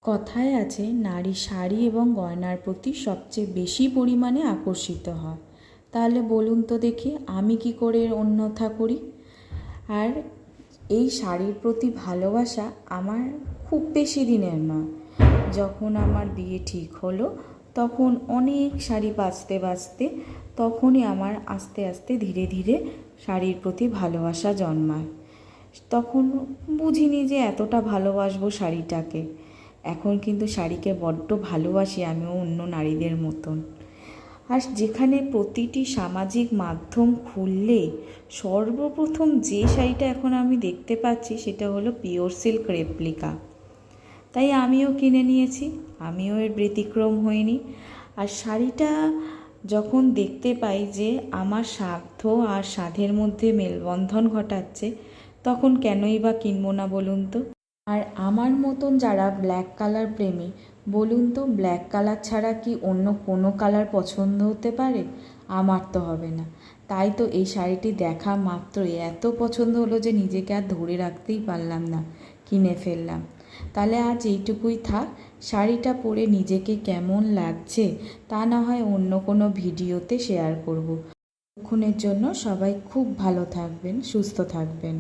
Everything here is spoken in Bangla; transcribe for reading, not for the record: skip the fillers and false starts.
কথায় আছে নারী শাড়ি এবং গয়নার প্রতি সবচেয়ে বেশি পরিমাণে আকর্ষিত হয়। তাহলে বলুন তো দেখি আমি কি করে এর অন্যথা করি। আর এই শাড়ির প্রতি ভালোবাসা আমার খুব বেশি দিনের নয়। যখন আমার বিয়ে ঠিক হলো তখন অনেক শাড়ি বাছতে বাছতে তখনই আমার আস্তে আস্তে ধীরে ধীরে শাড়ির প্রতি ভালোবাসা জন্মায়। তখন বুঝিনি যে এতটা ভালোবাসবো শাড়িটাকে। এখন কিন্তু শাড়িকে বড্ড ভালোবাসি আমিও অন্য নারীদের মতন। আর যেখানে প্রতিটি সামাজিক মাধ্যম খুললে সর্বপ্রথম যে শাড়িটা এখন আমি দেখতে পাচ্ছি সেটা হলো পিওর সিল্ক রেপ্লিকা। তাই আমিও কিনে নিয়েছি, আমিও এর ব্যতিক্রম হইনি। আর শাড়িটা যখন দেখতে পাই যে আমার সাধ্য আর সাধ্যের মধ্যে মেলবন্ধন ঘটাচ্ছে তখন কেনই বা কিনবো না বলুন তো। আর আমার মতন যারা ব্ল্যাক কালার প্রেমী, বলুন তো ব্ল্যাক কালার ছাড়া কি অন্য কোনো কালার পছন্দ হতে পারে? আমার তো হবে না। তাই তো এই শাড়িটি দেখা মাত্রই এত পছন্দ হলো যে নিজেকে আর ধরে রাখতেই পারলাম না, কিনে ফেললাম। তাহলে আজ এইটুকুই থাক। শাড়িটা পরে নিজেকে কেমন লাগছে তা না হয় অন্য কোনো ভিডিওতে শেয়ার করব। ততক্ষণের জন্য সবাই খুব ভালো থাকবেন, সুস্থ থাকবেন।